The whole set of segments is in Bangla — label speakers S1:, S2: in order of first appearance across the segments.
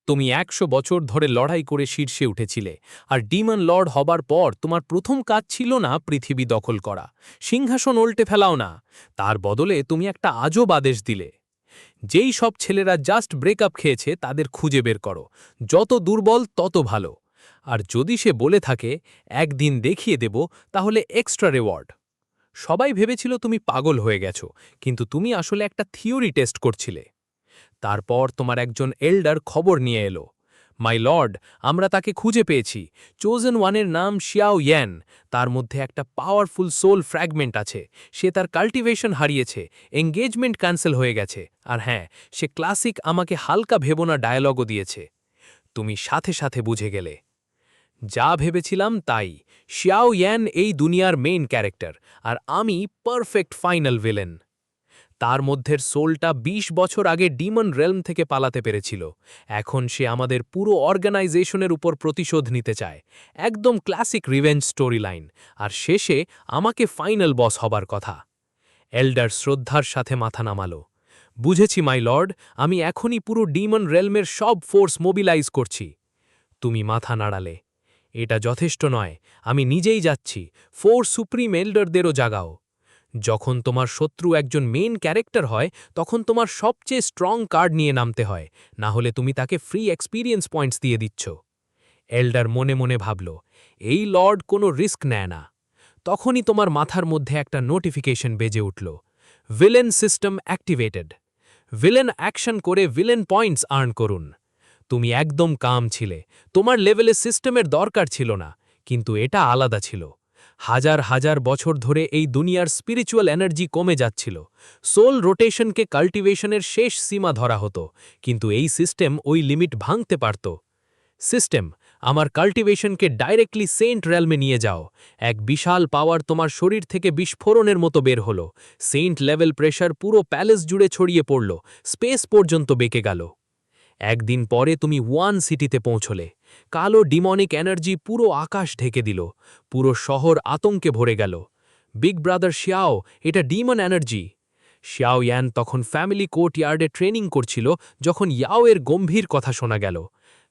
S1: তুমি 100 বছর ধরে লড়াই করে শীর্ষে উঠেছিলে, আর ডিমন লর্ড হবার পর তোমার প্রথম কাজ ছিল না পৃথিবী দখল করা, সিংহাসন উল্টে ফেলাও না। তার বদলে তুমি একটা আজব আদেশ দিলে। যেই সব ছেলেরা জাস্ট ব্রেকআপ খেয়েছে তাদের খুঁজে বের করো, যত দুর্বল তত ভালো। আর যদি সে বলে থাকে একদিন দেখিয়ে দেব, তাহলে এক্সট্রা রিওয়ার্ড। সবাই ভেবেছিল তুমি পাগল হয়ে গেছো, কিন্তু তুমি আসলে একটা থিওরি টেস্ট করছিলে। তারপর তোমার একজন এল্ডার খবর নিয়ে এলো, মাই লর্ড, আমরা তাকে খুঁজে পেয়েছি। চোজেন ওয়ানের নাম শিয়াও ইয়ান। তার মধ্যে একটা পাওয়ারফুল সোল ফ্র্যাগমেন্ট আছে। সে তার কাল্টিভেশন হারিয়েছে, এঙ্গেজমেন্ট ক্যান্সেল হয়ে গেছে, আর হ্যাঁ, সে ক্লাসিক আমাকে হালকা ভেবোনা ডায়ালগও দিয়েছে। তুমি সাথে সাথে বুঝে গেলে। যা ভেবেছিলাম তাই। শিয়াও ইয়ান এই দুনিয়ার মেইন ক্যারেক্টার, আর আমি পারফেক্ট ফাইনাল ভিলেন। তার মধ্যের সোলটা ২০ বছর আগে ডিমন রেলম থেকে পালাতে পেরেছিল। এখন সে আমাদের পুরো অর্গানাইজেশনের উপর প্রতিশোধ নিতে চায়। একদম ক্লাসিক রিভেঞ্জ স্টোরি লাইন। আর শেষে আমাকে ফাইনাল বস হবার কথা। এল্ডার শ্রদ্ধার সাথে মাথা নামালো। বুঝেছি মাই লর্ড, আমি এখনই পুরো ডিমন রেলমের সব ফোর্স মোবিলাইজ করছি। তুমি মাথা নাড়ালে। এটা যথেষ্ট নয়, আমি নিজেই যাচ্ছি। সুপ্রিম এল্ডারদেরও জাগাও। যখন তোমার শত্রু একজন মেইন ক্যারেক্টার হয়, তখন তোমার সবচেয়ে স্ট্রং কার্ড নিয়ে নামতে হয়, না হলে তুমি তাকে ফ্রি এক্সপিরিয়েন্স পয়েন্টস দিয়ে দিচ্ছ। এল্ডার মনে মনে ভাবল, এই লর্ড কোনো রিস্ক নেয় না। তখনই তোমার মাথার মধ্যে একটা নোটিফিকেশন বেজে উঠল, villain system activated. Villain action করে ভিলেন পয়েন্টস আর্ন করুন। তুমি একদম কাম ছিলে, তোমার লেভেলে সিস্টেমের দরকার ছিল না, কিন্তু এটা আলাদা ছিল। হাজার হাজার বছর ধরে এই দুনিয়ার স্পিরিচুয়াল এনার্জি কমে যাচ্ছিল। সোল রোটেশনকে কাল্টিভেশনের শেষ সীমা ধরা হতো, কিন্তু এই সিস্টেম ওই লিমিট ভাঙতে পারত। সিস্টেম, আমার কাল্টিভেশনকে ডাইরেক্টলি সেন্ট রেলমে নিয়ে যাও। এক বিশাল পাওয়ার তোমার শরীর থেকে বিস্ফোরণের মতো বের হলো। সেন্ট লেভেল প্রেশার পুরো প্যালেস জুড়ে ছড়িয়ে পড়ল, স্পেস পর্যন্ত বেঁকে গেল। একদিন পরে তুমি ওয়ান সিটিতে পৌঁছলে। কালো ডিমনিক এনার্জি পুরো আকাশ ঢেকে দিল। পুরো শহর আতঙ্কে ভরে গেল। বিগ ব্রাদার শিয়াও, এটা ডিমন এনার্জি। শিয়াও ইয়ান তখন ফ্যামিলি কোর্ট ইয়ার্ডে ট্রেনিং করছিল, যখন ইয়াও এর গম্ভীর কথা শোনা গেল।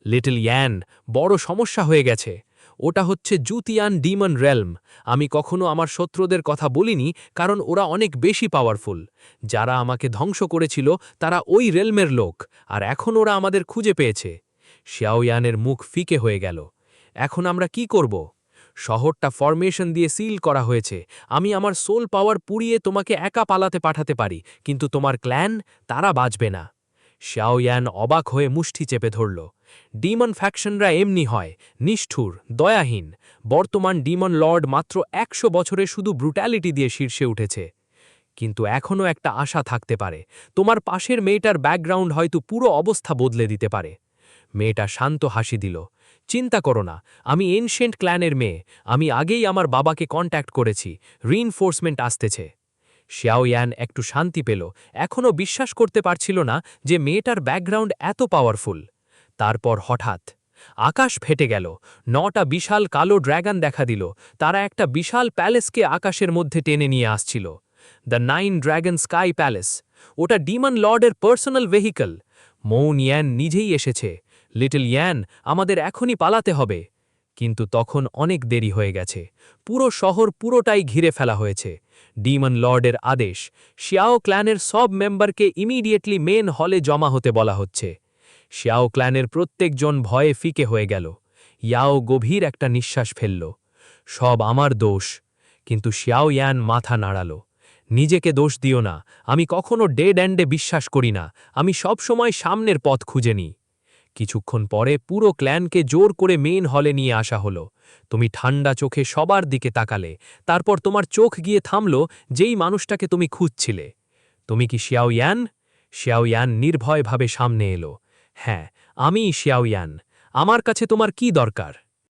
S1: লিটল ইয়ান, বড় সমস্যা হয়ে গেছে। ওটা হচ্ছে জুতিয়ান ডিমন রেলম। আমি কখনো আমার শত্রুদের কথা বলিনি, কারণ ওরা অনেক বেশি পাওয়ারফুল। যারা আমাকে ধ্বংস করেছিল তারা ওই রেলমের লোক, আর এখন ওরা আমাদের খুঁজে পেয়েছে। শিয়াওয়ানের মুখ ফিকে হয়ে গেল। এখন আমরা কি করব? শহরটা ফরমেশন দিয়ে সিল করা হয়েছে। আমি আমার সোল পাওয়ার পুড়িয়ে তোমাকে একা পালাতে পাঠাতে পারি, কিন্তু তোমার ক্ল্যান, তারা বাঁচবে না। শিয়াওয়ান অবাক হয়ে মুষ্টি চেপে ধরল। ডিমন ফ্যাকশনরা এমনি হয়, নিষ্ঠুর, দয়াহীন। বর্তমান ডিমন লর্ড মাত্র ১০০ বছরে শুধু ব্রুট্যালিটি দিয়ে শীর্ষে উঠেছে। কিন্তু এখনও একটা আশা থাকতে পারে। তোমার পাশের মেয়েটার ব্যাকগ্রাউন্ড হয়তো পুরো অবস্থা বদলে দিতে পারে। মেয়েটা শান্ত হাসি দিল। চিন্তা করো না, আমি এনশিয়েন্ট ক্ল্যানের মেয়ে। আমি আগেই আমার বাবাকে কন্ট্যাক্ট করেছি, রিইনফোর্সমেন্ট আসতেছে। শিয়াওয়ান একটু শান্তি পেল। এখনও বিশ্বাস করতে পারছিল না যে মেয়েটার ব্যাকগ্রাউন্ড এত পাওয়ারফুল। তারপর হঠাৎ আকাশ ফেটে গেল। ৯টা বিশাল কালো ড্র্যাগন দেখা দিল। তারা একটা বিশাল প্যালেসকে আকাশের মধ্যে টেনে নিয়ে আসছিল। The 9 dragon sky palace. ওটা ডিমন লর্ডের পার্সোনাল ভেহিকল। মৌন ইয়ান নিজেই এসেছে। লিটল ইয়ান, আমাদের এখনই পালাতে হবে। কিন্তু তখন অনেক দেরি হয়ে গেছে। পুরো শহর পুরোটাই ঘিরে ফেলা হয়েছে। ডিমন লর্ডের আদেশ, শিয়াও ক্ল্যানের সব মেম্বারকে ইমিডিয়েটলি মেন হলে জমা হতে বলা হচ্ছে। শিয়াও ক্ল্যানের প্রত্যেকজন ভয়ে ফিকে হয়ে গেল। ইয়াও গভীর একটা নিঃশ্বাস ফেলল। সব আমার দোষ। কিন্তু শিয়াও ইয়ান মাথা নাড়াল। নিজেকে দোষ দিও না, আমি কখনো ডেড এন্ডে বিশ্বাস করি না। আমি সব সময় সামনের পথ খুঁজে নিই। কিছুক্ষণ পরে পুরো ক্ল্যানকে জোর করে মেইন হলে নিয়ে আসা হলো। তুমি ঠান্ডা চোখে সবার দিকে তাকালে। তারপর তোমার চোখ গিয়ে থামল যেই মানুষটাকে তুমি খুঁজছিলে। তুমি কি শিয়াওয়ান? শিয়াওয়ান নির্ভয়ভাবে সামনে এলো। হ্যাঁ, আমিই শিয়াওয়ান। আমার কাছে তোমার কি দরকার?